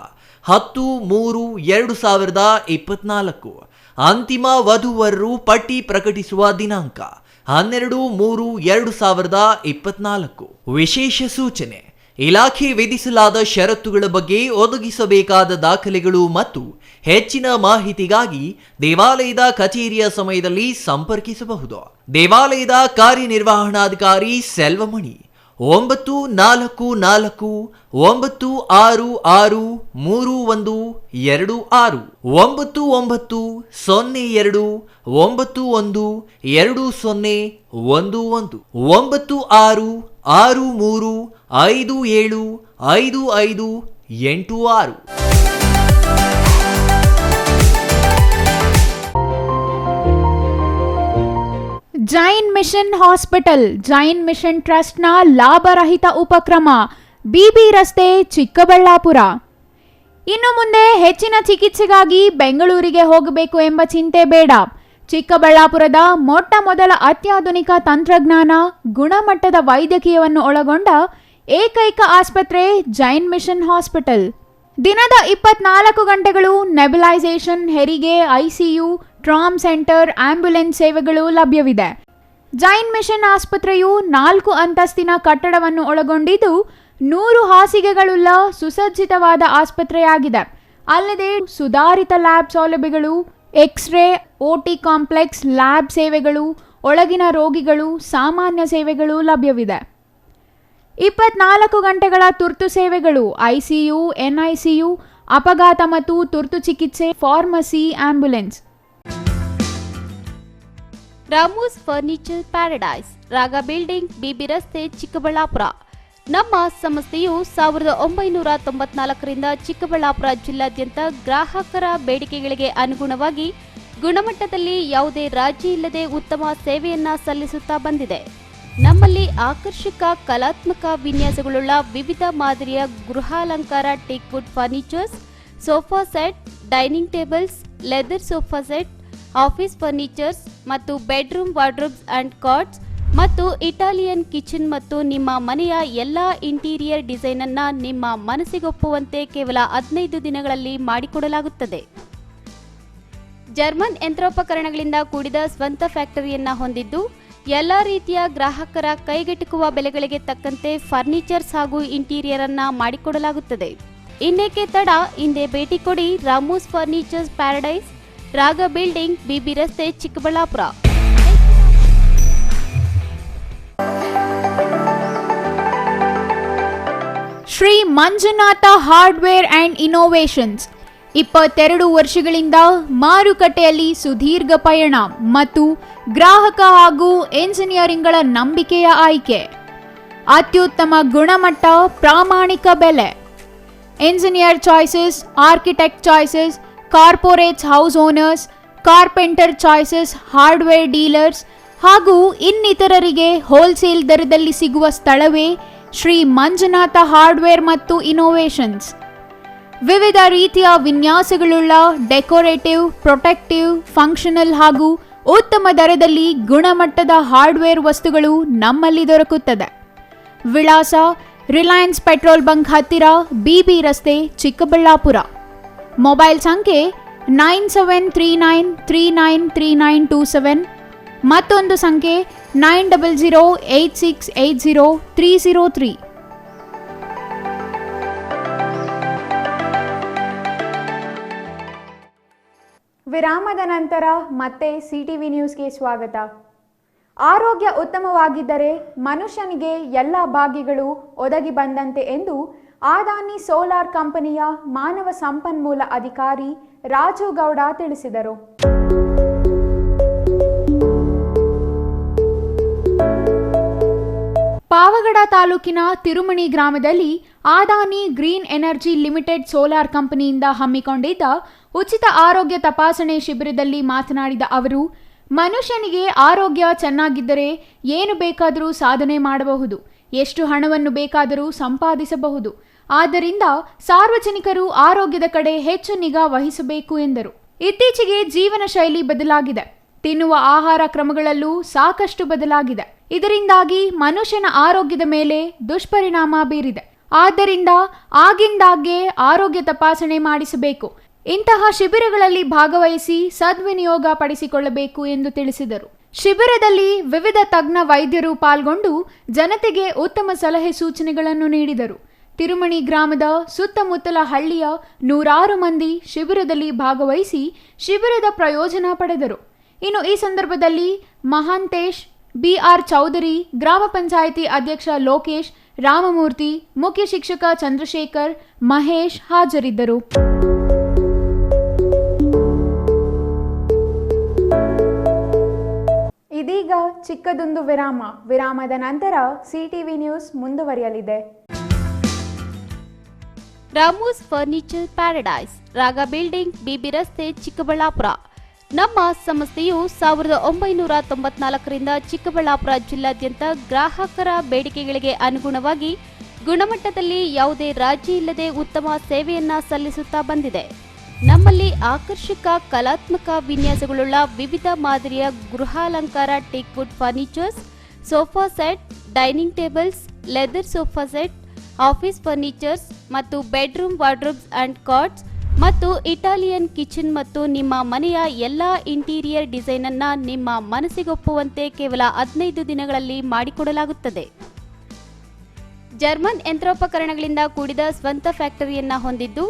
10/3/2024. ಅಂತಿಮ ವಧುವರರು ಪಟ್ಟಿ ಪ್ರಕಟಿಸುವ ದಿನಾಂಕ 12/3/2024. ವಿಶೇಷ ಸೂಚನೆ: ಇಲಾಖೆ ವಿಧಿಸಲಾದ ಷರತ್ತುಗಳ ಬಗ್ಗೆ ಒದಗಿಸಬೇಕಾದ ದಾಖಲೆಗಳು ಮತ್ತು ಹೆಚ್ಚಿನ ಮಾಹಿತಿಗಾಗಿ ದೇವಾಲಯದ ಕಚೇರಿಯ ಸಮಯದಲ್ಲಿ ಸಂಪರ್ಕಿಸಬಹುದು. ದೇವಾಲಯದ ಕಾರ್ಯನಿರ್ವಹಣಾಧಿಕಾರಿ Selvamani 944 966 3126 9902 91 2011 9663 57 5586. Jain mission hospital, Jain mission ಟ್ರಸ್ಟ್ನ ಲಾಭರಹಿತ ಉಪಕ್ರಮ, ಬಿಬಿ ರಸ್ತೆ, ಚಿಕ್ಕಬಳ್ಳಾಪುರ. ಇನ್ನು ಮುಂದೆ ಹೆಚ್ಚಿನ ಚಿಕಿತ್ಸೆಗಾಗಿ ಬೆಂಗಳೂರಿಗೆ ಹೋಗಬೇಕು ಎಂಬ ಚಿಂತೆ ಬೇಡ. ಚಿಕ್ಕಬಳ್ಳಾಪುರದ ಮೊಟ್ಟ ಮೊದಲ ಅತ್ಯಾಧುನಿಕ ತಂತ್ರಜ್ಞಾನ, ಗುಣಮಟ್ಟದ ವೈದ್ಯಕೀಯವನ್ನು ಒಳಗೊಂಡ ಏಕೈಕ ಆಸ್ಪತ್ರೆ ಜೈನ್ ಮಿಷನ್ ಹಾಸ್ಪಿಟಲ್. ದಿನದ 24 ಗಂಟೆಗಳು ನೆಬ್ಯುಲೈಸೇಷನ್, ಹೆರಿಗೆ, ಐಸಿಯು, ಟ್ರಾಮ್ ಸೆಂಟರ್, ಆಂಬ್ಯುಲೆನ್ಸ್ ಸೇವೆಗಳು ಲಭ್ಯವಿದೆ. ಜೈನ್ ಮಿಷನ್ ಆಸ್ಪತ್ರೆಯು 4 ಅಂತಸ್ತಿನ ಕಟ್ಟಡವನ್ನು ಒಳಗೊಂಡಿದ್ದು 100 ಹಾಸಿಗೆಗಳುಳ್ಳ ಸುಸಜ್ಜಿತವಾದ ಆಸ್ಪತ್ರೆಯಾಗಿದೆ. ಅಲ್ಲದೆ ಸುಧಾರಿತ ಲ್ಯಾಬ್ ಸೌಲಭ್ಯಗಳು, ಎಕ್ಸ್ರೇ, ಓಟಿ ಕಾಂಪ್ಲೆಕ್ಸ್, ಲ್ಯಾಬ್ ಸೇವೆಗಳು, ಒಳಗಿನ ರೋಗಿಗಳು, ಸಾಮಾನ್ಯ ಸೇವೆಗಳು ಲಭ್ಯವಿದೆ. 24 ಗಂಟೆಗಳ ತುರ್ತು ಸೇವೆಗಳು, ಐಸಿಯು, ಎನ್ಐಸಿಯು, ಅಪಘಾತ ಮತ್ತು ತುರ್ತು ಚಿಕಿತ್ಸೆ, pharmacy, ambulance. Ramu's furniture paradise, Raga building, BB ರಸ್ತೆ, ಚಿಕ್ಕಬಳ್ಳಾಪುರ. ನಮ್ಮ ಸಂಸ್ಥೆಯು 1994ರಿಂದ ಚಿಕ್ಕಬಳ್ಳಾಪುರ ಜಿಲ್ಲಾದ್ಯಂತ ಗ್ರಾಹಕರ ಬೇಡಿಕೆಗಳಿಗೆ ಅನುಗುಣವಾಗಿ ಗುಣಮಟ್ಟದಲ್ಲಿ ಯಾವುದೇ ರಾಜಿ ಇಲ್ಲದೆ ಉತ್ತಮ ಸೇವೆಯನ್ನ ಸಲ್ಲಿಸುತ್ತಾ ಬಂದಿದೆ. ನಮ್ಮಲ್ಲಿ ಆಕರ್ಷಕ ಕಲಾತ್ಮಕ ವಿನ್ಯಾಸಗಳುಳ್ಳ ವಿವಿಧ ಮಾದರಿಯ ಗೃಹಾಲಂಕಾರ teak wood furnitures, sofa set, dining tables, leather sofa set, office furnitures ಮತ್ತು ಬೆಡ್ರೂಮ್ ವಾರ್ಡ್ರೋಬ್ಸ್ ಅಂಡ್ ಕಾಟ್ಸ್ ಮತ್ತು ಇಟಾಲಿಯನ್ ಕಿಚನ್ ಮತ್ತು ನಿಮ್ಮ ಮನೆಯ ಎಲ್ಲಾ ಇಂಟೀರಿಯರ್ ಡಿಸೈನ್ ಅನ್ನ ನಿಮ್ಮ ಮನಸ್ಸಿಗೊಪ್ಪುವಂತೆ ಕೇವಲ 15 ದಿನಗಳಲ್ಲಿ ಮಾಡಿಕೊಡಲಾಗುತ್ತದೆ. ಜರ್ಮನ್ ಯಂತ್ರೋಪಕರಣಗಳಿಂದ ಕೂಡಿದ ಸ್ವಂತ ಫ್ಯಾಕ್ಟರಿಯನ್ನ ಹೊಂದಿದ್ದು ಎಲ್ಲಾ ರೀತಿಯ ಗ್ರಾಹಕರ ಕೈಗೆಟುಕುವ ಬೆಲೆಗಳಿಗೆ ತಕ್ಕಂತೆ ಫರ್ನಿಚರ್ಸ್ ಹಾಗೂ ಇಂಟೀರಿಯರ್ ಅನ್ನ ಮಾಡಿಕೊಡಲಾಗುತ್ತದೆ. ಇನ್ನೇಕೆ ತಡ, ಹಿಂದೆ ಭೇಟಿ ಕೊಡಿ. Ramu's furnitures paradise, Raga building, BB ರಸ್ತೆ, Chikkaballapur. Shri Manjunatha hardware and innovations 22 ವರ್ಷಗಳಿಂದ ಮಾರುಕಟ್ಟೆಯಲ್ಲಿ ಸುದೀರ್ಘ ಪಯಣ ಮತ್ತು ಗ್ರಾಹಕ ಹಾಗೂ ಎಂಜಿನಿಯರಿಂಗ್ಗಳ ನಂಬಿಕೆಯ ಆಯ್ಕೆ. ಅತ್ಯುತ್ತಮ ಗುಣಮಟ್ಟ, ಪ್ರಾಮಾಣಿಕ ಬೆಲೆ. Engineer choices, architect choices, corporates, house owners, carpenter choices, hardware dealers ಹಾಗೂ ಇನ್ನಿತರರಿಗೆ ಹೋಲ್ಸೇಲ್ ದರದಲ್ಲಿ ಸಿಗುವ ಸ್ಥಳವೇ ಶ್ರೀ ಮಂಜುನಾಥ ಹಾರ್ಡ್ವೇರ್ ಮತ್ತು ಇನೋವೇಷನ್ಸ್. ವಿವಿಧ ರೀತಿಯ ವಿನ್ಯಾಸಗಳುಳ್ಳ ಡೆಕೋರೇಟಿವ್, ಪ್ರೊಟೆಕ್ಟಿವ್, ಫಂಕ್ಷನಲ್ ಹಾಗೂ ಉತ್ತಮ ದರದಲ್ಲಿ ಗುಣಮಟ್ಟದ ಹಾರ್ಡ್ವೇರ್ ವಸ್ತುಗಳು ನಮ್ಮಲ್ಲಿ ದೊರಕುತ್ತದೆ. ವಿಳಾಸ: ರಿಲಯನ್ಸ್ ಪೆಟ್ರೋಲ್ ಬಂಕ್ ಹತ್ತಿರ, ಬಿಬಿ ರಸ್ತೆ, ಚಿಕ್ಕಬಳ್ಳಾಪುರ. ಮೊಬೈಲ್ ಸಂಖ್ಯೆ 9739393927, ಮತ್ತೊಂದು ಸಂಖ್ಯೆ 9008680303. ವಿರಾಮದ ನಂತರ ಮತ್ತೆ ಸಿಟಿವಿ ನ್ಯೂಸ್ಗೆ ಸ್ವಾಗತ. ಆರೋಗ್ಯ ಉತ್ತಮವಾಗಿದ್ದರೆ ಮನುಷ್ಯನಿಗೆ ಎಲ್ಲ ಭಾಗ್ಯಗಳು ಒದಗಿ ಬಂದಂತೆ ಎಂದು ಅದಾನಿ ಸೋಲಾರ್ ಕಂಪನಿಯ ಮಾನವ ಸಂಪನ್ಮೂಲ ಅಧಿಕಾರಿ ರಾಜು ಗೌಡ ತಿಳಿಸಿದರು. ಪಾವಗಡ ತಾಲೂಕಿನ ತಿರುಮಣಿ ಗ್ರಾಮದಲ್ಲಿ Adani green energy limited solar ಕಂಪನಿಯಿಂದ ಹಮ್ಮಿಕೊಂಡಿದ್ದ ಉಚಿತ ಆರೋಗ್ಯ ತಪಾಸಣೆ ಶಿಬಿರದಲ್ಲಿ ಮಾತನಾಡಿದ ಅವರು, ಮನುಷ್ಯನಿಗೆ ಆರೋಗ್ಯ ಚೆನ್ನಾಗಿದ್ದರೆ ಏನು ಬೇಕಾದರೂ ಸಾಧನೆ ಮಾಡಬಹುದು, ಎಷ್ಟು ಹಣವನ್ನು ಬೇಕಾದರೂ ಸಂಪಾದಿಸಬಹುದು. ಆದ್ದರಿಂದ ಸಾರ್ವಜನಿಕರು ಆರೋಗ್ಯದ ಕಡೆ ಹೆಚ್ಚು ನಿಗಾ ವಹಿಸಬೇಕು ಎಂದರು. ಇತ್ತೀಚೆಗೆ ಜೀವನ ಶೈಲಿ ಬದಲಾಗಿದೆ. ತಿನ್ನುವ ಆಹಾರ ಕ್ರಮಗಳಲ್ಲೂ ಸಾಕಷ್ಟು ಬದಲಾಗಿದೆ. ಇದರಿಂದಾಗಿ ಮನುಷ್ಯನ ಆರೋಗ್ಯದ ಮೇಲೆ ದುಷ್ಪರಿಣಾಮ ಬೀರಿದೆ. ಆದ್ದರಿಂದ ಆಗಿಂದಾಗ್ಗೆ ಆರೋಗ್ಯ ತಪಾಸಣೆ ಮಾಡಿಸಬೇಕು. ಇಂತಹ ಶಿಬಿರಗಳಲ್ಲಿ ಭಾಗವಹಿಸಿ ಸದ್ವಿನಿಯೋಗ ಪಡಿಸಿಕೊಳ್ಳಬೇಕು ಎಂದು ತಿಳಿಸಿದರು. ಶಿಬಿರದಲ್ಲಿ ವಿವಿಧ ತಜ್ಞ ವೈದ್ಯರು ಪಾಲ್ಗೊಂಡು ಜನತೆಗೆ ಉತ್ತಮ ಸಲಹೆ ಸೂಚನೆಗಳನ್ನು ನೀಡಿದರು. ತಿರುಮಣಿ ಗ್ರಾಮದ ಸುತ್ತಮುತ್ತಲ ಹಳ್ಳಿಯ 100 ಮಂದಿ ಶಿಬಿರದಲ್ಲಿ ಭಾಗವಹಿಸಿ ಶಿಬಿರದ ಪ್ರಯೋಜನ ಪಡೆದರು. ಇನ್ನು ಈ ಸಂದರ್ಭದಲ್ಲಿ ಮಹಾಂತೇಶ್, ಬಿಆರ್ ಚೌಧರಿ, ಗ್ರಾಮ ಪಂಚಾಯಿತಿ ಅಧ್ಯಕ್ಷ ಲೋಕೇಶ್, ರಾಮಮೂರ್ತಿ, ಮುಖ್ಯ ಶಿಕ್ಷಕ ಚಂದ್ರಶೇಖರ್, ಮಹೇಶ್ ಹಾಜರಿದ್ದರು. ಇದೀಗ ಚಿಕ್ಕದೊಂದು ವಿರಾಮ. ವಿರಾಮದ ನಂತರ ಸಿಟಿವಿ ನ್ಯೂಸ್ ಮುಂದುವರಿಯಲಿದೆ. Ramu's furniture paradise, Raga building, BB ರಸ್ತೆ, ಚಿಕ್ಕಬಳ್ಳಾಪುರ. ನಮ್ಮ ಸಂಸ್ಥೆಯು 1994ರಿಂದ ಚಿಕ್ಕಬಳ್ಳಾಪುರ ಜಿಲ್ಲಾದ್ಯಂತ ಗ್ರಾಹಕರ ಬೇಡಿಕೆಗಳಿಗೆ ಅನುಗುಣವಾಗಿ ಗುಣಮಟ್ಟದಲ್ಲಿ ಯಾವುದೇ ರಾಜಿ ಇಲ್ಲದೆ ಉತ್ತಮ ಸೇವೆಯನ್ನ ಸಲ್ಲಿಸುತ್ತಾ ಬಂದಿದೆ. ನಮ್ಮಲ್ಲಿ ಆಕರ್ಷಕ ಕಲಾತ್ಮಕ ವಿನ್ಯಾಸಗಳುಳ್ಳ ವಿವಿಧ ಮಾದರಿಯ ಗೃಹಾಲಂಕಾರ teak wood furnitures, sofa set, dining tables, leather sofa set, office furnitures ಮತ್ತು ಬೆಡ್ರೂಮ್ ವಾರ್ಡ್ರೋಬ್ಸ್ ಅಂಡ್ ಕಾಟ್ಸ್ ಮತ್ತು ಇಟಾಲಿಯನ್ ಕಿಚನ್ ಮತ್ತು ನಿಮ್ಮ ಮನೆಯ ಎಲ್ಲಾ ಇಂಟೀರಿಯರ್ ಡಿಸೈನ್ ಅನ್ನ ನಿಮ್ಮ ಮನಸ್ಸಿಗೊಪ್ಪುವಂತೆ ಕೇವಲ 15 ದಿನಗಳಲ್ಲಿ ಮಾಡಿಕೊಡಲಾಗುತ್ತದೆ. ಜರ್ಮನ್ ಯಂತ್ರೋಪಕರಣಗಳಿಂದ ಕೂಡಿದ ಸ್ವಂತ ಫ್ಯಾಕ್ಟರಿಯನ್ನ ಹೊಂದಿದ್ದು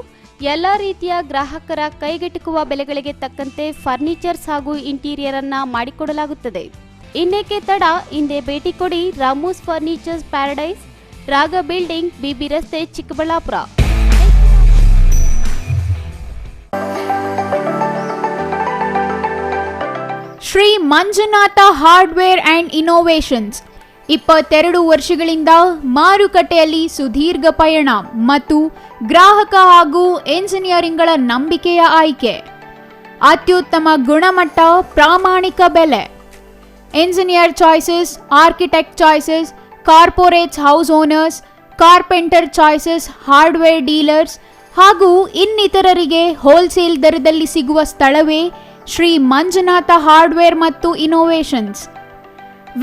ಎಲ್ಲ ರೀತಿಯ ಗ್ರಾಹಕರ ಕೈಗೆಟುಕುವ ಬೆಲೆಗಳಿಗೆ ತಕ್ಕಂತೆ ಫರ್ನಿಚರ್ಸ್ ಹಾಗೂ ಇಂಟೀರಿಯರ್ ಅನ್ನ ಮಾಡಿಕೊಡಲಾಗುತ್ತದೆ. ಇನ್ನೇಕೆ ತಡ, ಹಿಂದೆ ಭೇಟಿ ಕೊಡಿ. Ramu's furnitures paradise, Raga building, BB ರಸ್ತೆ, Chikkaballapur. Shri Manjunatha hardware and innovations 22 ವರ್ಷಗಳಿಂದ ಮಾರುಕಟ್ಟೆಯಲ್ಲಿ ಸುದೀರ್ಘ ಪಯಣ ಮತ್ತು ಗ್ರಾಹಕ ಹಾಗೂ ಎಂಜಿನಿಯರಿಂಗ್ಗಳ ನಂಬಿಕೆಯ ಆಯ್ಕೆ. ಅತ್ಯುತ್ತಮ ಗುಣಮಟ್ಟ, ಪ್ರಾಮಾಣಿಕ ಬೆಲೆ. Engineer choices, architect choices, corporates house owners, carpenter choices, hardware dealers ಹಾಗೂ ಇನ್ನಿತರರಿಗೆ ಹೋಲ್ಸೇಲ್ ದರದಲ್ಲಿ ಸಿಗುವ ಸ್ಥಳವೇ ಶ್ರೀ ಮಂಜುನಾಥ ಹಾರ್ಡ್ವೇರ್ ಮತ್ತು ಇನೋವೇಷನ್ಸ್.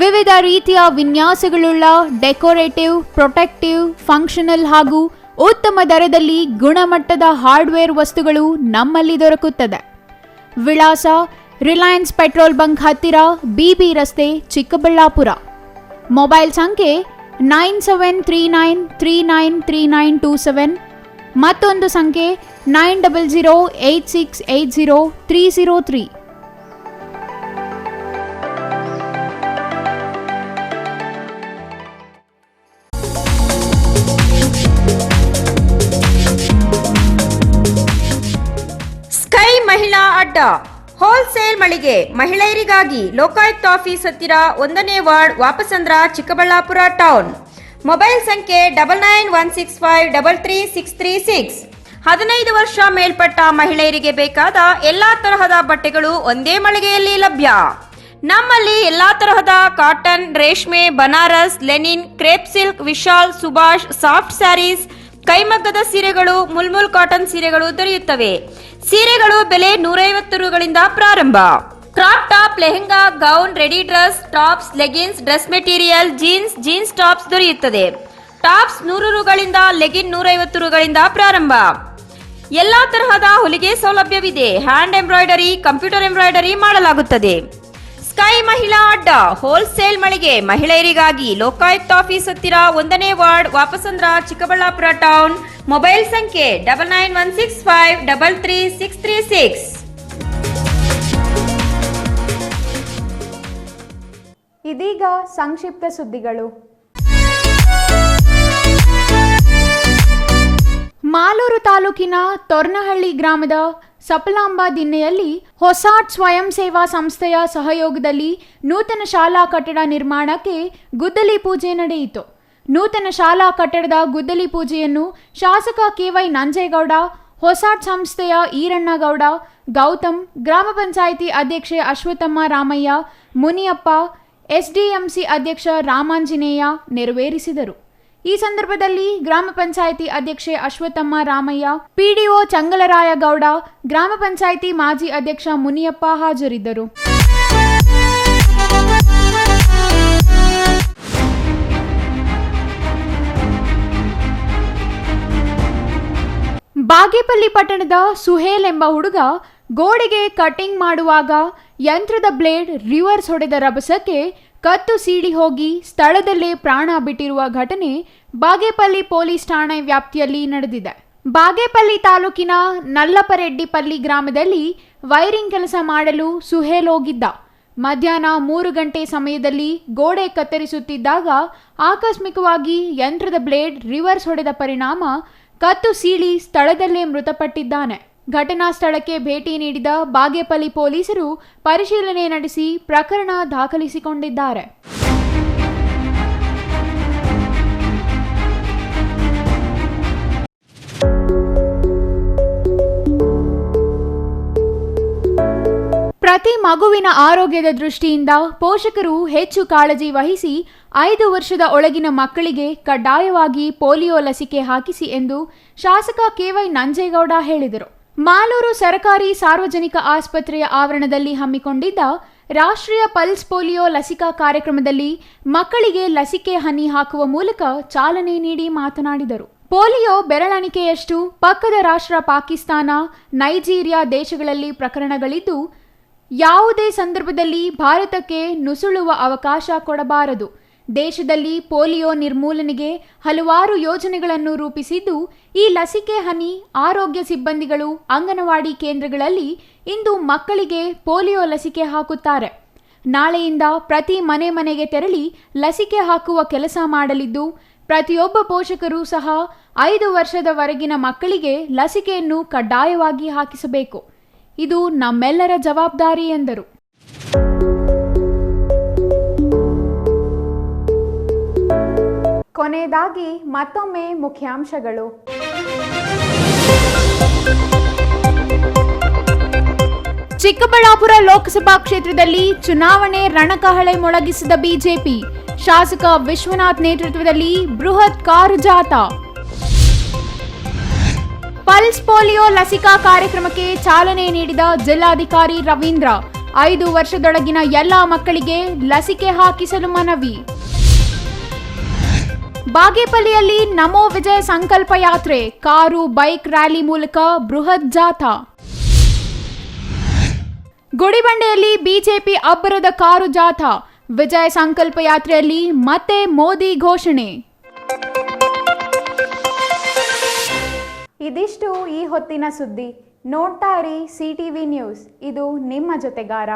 ವಿವಿಧ ರೀತಿಯ ವಿನ್ಯಾಸಗಳುಳ್ಳ ಡೆಕೋರೇಟಿವ್, ಪ್ರೊಟೆಕ್ಟಿವ್, ಫಂಕ್ಷನಲ್ ಹಾಗೂ ಉತ್ತಮ ದರದಲ್ಲಿ ಗುಣಮಟ್ಟದ ಹಾರ್ಡ್ವೇರ್ ವಸ್ತುಗಳು ನಮ್ಮಲ್ಲಿ ದೊರಕುತ್ತದೆ. ವಿಳಾಸ: ರಿಲಯನ್ಸ್ ಪೆಟ್ರೋಲ್ ಬಂಕ್ ಹತ್ತಿರ, ಬಿಬಿ ರಸ್ತೆ, ಚಿಕ್ಕಬಳ್ಳಾಪುರ. ಮೊಬೈಲ್ ಸಂಖ್ಯೆ 9739393927, ಮತ್ತೊಂದು ಸಂಖ್ಯೆ 9008680303. ಸ್ಕೈ ಮಹಿಳಾ ಅಡ್ಡ ಹೋಲ್ಸೇಲ್ ಮಳಿಗೆ ಮಹಿಳೆಯರಿಗಾಗಿ ಲೋಕಾಯುಕ್ತ ಆಫೀಸ್ ಹತ್ತಿರ 1ನೇ ward, Vapasandra, Chikkaballapur town. Mobile ಸಂಖ್ಯೆ 9916533636. 15 ವರ್ಷ ಮೇಲ್ಪಟ್ಟ ಮಹಿಳೆಯರಿಗೆ ಬೇಕಾದ ಎಲ್ಲಾ ತರಹದ ಬಟ್ಟೆಗಳು ಒಂದೇ ಮಳಿಗೆಯಲ್ಲಿ ಲಭ್ಯ. ನಮ್ಮಲ್ಲಿ ಎಲ್ಲಾ ತರಹದ ಕಾಟನ್, ರೇಷ್ಮೆ, Banaras, linen, crepe silk, Vishal, Subhash, soft sarees, ಕೈಮಗ್ಗದ ಸೀರೆಗಳು, ಮುಲ್ಮುಲ್ ಕಾಟನ್ ಸೀರೆಗಳು ದೊರೆಯುತ್ತವೆ. ಸೀರೆಗಳು ಬೆಲೆ 150 ರೂಗಳಿಂದ ಪ್ರಾರಂಭ. Crop top, lehenga, gown, ready dress, tops, leggings, dress material, jeans tops ದೊರೆಯುತ್ತದೆ. ಟಾಪ್ಸ್ 100 ರೂಗಳಿಂದ, ಲೆಗಿನ್ 150 ರೂಗಳಿಂದ ಪ್ರಾರಂಭ. ಎಲ್ಲಾ ತರಹದ ಹೊಲಿಗೆ ಸೌಲಭ್ಯವಿದೆ. ಹ್ಯಾಂಡ್ ಎಂಬ್ರಾಯ್ಡರಿ, ಕಂಪ್ಯೂಟರ್ ಎಂಬ್ರಾಯ್ಡರಿ ಮಾಡಲಾಗುತ್ತದೆ. ಸ್ಕೈ ಮಹಿಳಾ ಅಡ್ಡ ಹೋಲ್ಸೇಲ್ ಮಳಿಗೆ ಮಹಿಳೆಯರಿಗಾಗಿ ಲೋಕಾಯುಕ್ತ ಆಫೀಸ್ ಹತ್ತಿರ 1ನೇ ward, Vapasandra, Chikkaballapur town. Mobile ಸಂಖ್ಯೆ 9916533636. ಇದೀಗ ಸಂಕ್ಷಿಪ್ತ ಸುದ್ದಿಗಳು. ಮಾಲೂರು ತಾಲೂಕಿನ ತೊರ್ನಹಳ್ಳಿ ಗ್ರಾಮದ ಸಪಲಾಂಬ ದಿನ್ನೆಯಲ್ಲಿ ಹೊಸಾಟ್ ಸ್ವಯಂ ಸೇವಾ ಸಂಸ್ಥೆಯ ಸಹಯೋಗದಲ್ಲಿ ನೂತನ ಶಾಲಾ ಕಟ್ಟಡ ನಿರ್ಮಾಣಕ್ಕೆ ಗುದ್ದಲಿ ಪೂಜೆ ನಡೆಯಿತು. ನೂತನ ಶಾಲಾ ಕಟ್ಟಡದ ಗುದ್ದಲಿ ಪೂಜೆಯನ್ನು ಶಾಸಕ KY ನಂಜೇಗೌಡ, ಹೊಸಾಟ್ ಸಂಸ್ಥೆಯ ಈರಣ್ಣಗೌಡ, ಗೌತಮ್, ಗ್ರಾಮ ಪಂಚಾಯಿತಿ ಅಧ್ಯಕ್ಷೆ ಅಶ್ವಥಮ್ಮ ರಾಮಯ್ಯ, ಮುನಿಯಪ್ಪ, SDMC ಅಧ್ಯಕ್ಷ ರಾಮಾಂಜನೇಯ ನೆರವೇರಿಸಿದರು. ಈ ಸಂದರ್ಭದಲ್ಲಿ ಗ್ರಾಮ ಪಂಚಾಯಿತಿ ಅಧ್ಯಕ್ಷೆ ಅಶ್ವಥಮ್ಮ ರಾಮಯ್ಯ, PDO ಚಂಗಲರಾಯಗೌಡ, ಗ್ರಾಮ ಪಂಚಾಯಿತಿ ಮಾಜಿ ಅಧ್ಯಕ್ಷ ಮುನಿಯಪ್ಪ ಹಾಜರಿದ್ದರು. ಬಾಗೇಪಲ್ಲಿ ಪಟ್ಟಣದ ಸುಹೇಲ್ ಎಂಬ ಹುಡುಗ ಗೋಡೆಗೆ ಕಟಿಂಗ್ ಮಾಡುವಾಗ ಯಂತ್ರದ ಬ್ಲೇಡ್ ರಿವರ್ಸ್ ಹೊಡೆದ ರಭಸಕ್ಕೆ ಕತ್ತು ಸೀಳಿ ಹೋಗಿ ಸ್ಥಳದಲ್ಲೇ ಪ್ರಾಣ ಬಿಟ್ಟಿರುವ ಘಟನೆ ಬಾಗೇಪಲ್ಲಿ ಪೊಲೀಸ್ ಠಾಣೆ ವ್ಯಾಪ್ತಿಯಲ್ಲಿ ನಡೆದಿದೆ. ಬಾಗೇಪಲ್ಲಿ ತಾಲೂಕಿನ ನಲ್ಲಪರೆಡ್ಡಿಪಲ್ಲಿ ಗ್ರಾಮದಲ್ಲಿ ವೈರಿಂಗ್ ಕೆಲಸ ಮಾಡಲು ಸುಹೇಲ್ ಹೋಗಿದ್ದ. ಮಧ್ಯಾಹ್ನ 3 ಗಂಟೆ ಸಮಯದಲ್ಲಿ ಗೋಡೆ ಕತ್ತರಿಸುತ್ತಿದ್ದಾಗ ಆಕಸ್ಮಿಕವಾಗಿ ಯಂತ್ರದ ಬ್ಲೇಡ್ ರಿವರ್ಸ್ ಹೊಡೆದ ಪರಿಣಾಮ ಕತ್ತು ಸೀಳಿ ಸ್ಥಳದಲ್ಲೇ ಮೃತಪಟ್ಟಿದ್ದಾನೆ. ಘಟನಾ ಸ್ಥಳಕ್ಕೆ ಭೇಟಿ ನೀಡಿದ ಬಾಗೇಪಲ್ಲಿ ಪೊಲೀಸರು ಪರಿಶೀಲನೆ ನಡೆಸಿ ಪ್ರಕರಣ ದಾಖಲಿಸಿಕೊಂಡಿದ್ದಾರೆ. ಪ್ರತಿ ಮಗುವಿನ ಆರೋಗ್ಯದ ದೃಷ್ಟಿಯಿಂದ ಪೋಷಕರು ಹೆಚ್ಚು ಕಾಳಜಿ ವಹಿಸಿ 5 ವರ್ಷದ ಒಳಗಿನ ಮಕ್ಕಳಿಗೆ ಕಡ್ಡಾಯವಾಗಿ ಪೋಲಿಯೋ ಲಸಿಕೆ ಹಾಕಿಸಿ ಎಂದು ಶಾಸಕ KY ನಂಜೇಗೌಡ ಹೇಳಿದರು. ಮಾಲೂರು ಸರ್ಕಾರಿ ಸಾರ್ವಜನಿಕ ಆಸ್ಪತ್ರೆಯ ಆವರಣದಲ್ಲಿ ಹಮ್ಮಿಕೊಂಡಿದ್ದ ರಾಷ್ಟ್ರೀಯ ಪಲ್ಸ್ ಪೋಲಿಯೋ ಲಸಿಕಾ ಕಾರ್ಯಕ್ರಮದಲ್ಲಿ ಮಕ್ಕಳಿಗೆ ಲಸಿಕೆ ಹನಿ ಹಾಕುವ ಮೂಲಕ ಚಾಲನೆ ನೀಡಿ ಮಾತನಾಡಿದರು. ಪೋಲಿಯೋ ಬೆರಳೆಣಿಕೆಯಷ್ಟು ಪಕ್ಕದ ರಾಷ್ಟ್ರ ಪಾಕಿಸ್ತಾನ, ನೈಜೀರಿಯಾ ದೇಶಗಳಲ್ಲಿ ಪ್ರಕರಣಗಳಿದ್ದು ಯಾವುದೇ ಸಂದರ್ಭದಲ್ಲಿ ಭಾರತಕ್ಕೆ ನುಸುಳುವ ಅವಕಾಶ ಕೊಡಬಾರದು. ದೇಶದಲ್ಲಿ ಪೋಲಿಯೋ ನಿರ್ಮೂಲನೆಗೆ ಹಲವಾರು ಯೋಜನೆಗಳನ್ನು ರೂಪಿಸಿದ್ದು, ಈ ಲಸಿಕೆ ಹನಿ ಆರೋಗ್ಯ ಸಿಬ್ಬಂದಿಗಳು ಅಂಗನವಾಡಿ ಕೇಂದ್ರಗಳಲ್ಲಿ ಇಂದು ಮಕ್ಕಳಿಗೆ ಪೋಲಿಯೋ ಲಸಿಕೆ ಹಾಕುತ್ತಾರೆ. ನಾಳೆಯಿಂದ ಪ್ರತಿ ಮನೆಗೆ ತೆರಳಿ ಲಸಿಕೆ ಹಾಕುವ ಕೆಲಸ ಮಾಡಲಿದ್ದು, ಪ್ರತಿಯೊಬ್ಬ ಪೋಷಕರು ಸಹ 5 ವರ್ಷದವರೆಗಿನ ಮಕ್ಕಳಿಗೆ ಲಸಿಕೆಯನ್ನು ಕಡ್ಡಾಯವಾಗಿ ಹಾಕಿಸಬೇಕು. ಇದು ನಮ್ಮೆಲ್ಲರ ಜವಾಬ್ದಾರಿ ಎಂದರು. ಕೊನೆಯದಾಗಿ ಮತ್ತೊಮ್ಮೆ ಮುಖ್ಯಾಂಶಗಳು. ಚಿಕ್ಕಬಳ್ಳಾಪುರ ಲೋಕಸಭಾ ಕ್ಷೇತ್ರದಲ್ಲಿ ಚುನಾವಣೆ ರಣಕಹಳೆ ಮೊಳಗಿಸಿದ ಬಿಜೆಪಿ. ಶಾಸಕ ವಿಶ್ವನಾಥ್ ನೇತೃತ್ವದಲ್ಲಿ ಬೃಹತ್ ಕಾರು ಜಾಥಾ. ಪಲ್ಸ್ ಪೋಲಿಯೋ ಲಸಿಕಾ ಕಾರ್ಯಕ್ರಮಕ್ಕೆ ಚಾಲನೆ ನೀಡಿದ ಜಿಲ್ಲಾಧಿಕಾರಿ ರವೀಂದ್ರ. 5 ವರ್ಷದೊಳಗಿನ ಎಲ್ಲಾ ಮಕ್ಕಳಿಗೆ ಲಸಿಕೆ ಹಾಕಿಸಲು ಮನವಿ. ಬಾಗೇಪಲ್ಲಿಯಲ್ಲಿ ನಮೋ ವಿಜಯ ಸಂಕಲ್ಪ ಯಾತ್ರೆ, ಕಾರು ಬೈಕ್ ರ್ಯಾಲಿ ಮೂಲಕ ಬೃಹತ್ ಜಾಥಾ. ಗುಡಿಬಂಡೆಯಲ್ಲಿ ಬಿಜೆಪಿ ಅಬ್ಬರದ ಕಾರು ಜಾಥಾ, ವಿಜಯ ಸಂಕಲ್ಪ ಯಾತ್ರೆಯಲ್ಲಿ ಮತ್ತೆ ಮೋದಿ ಘೋಷಣೆ. ಇದಿಷ್ಟು ಈ ಹೊತ್ತಿನ ಸುದ್ದಿ. ನೋಡ್ತಾ ಇರಿ CTV ನ್ಯೂಸ್, ಇದು ನಿಮ್ಮ ಜೊತೆಗಾರ.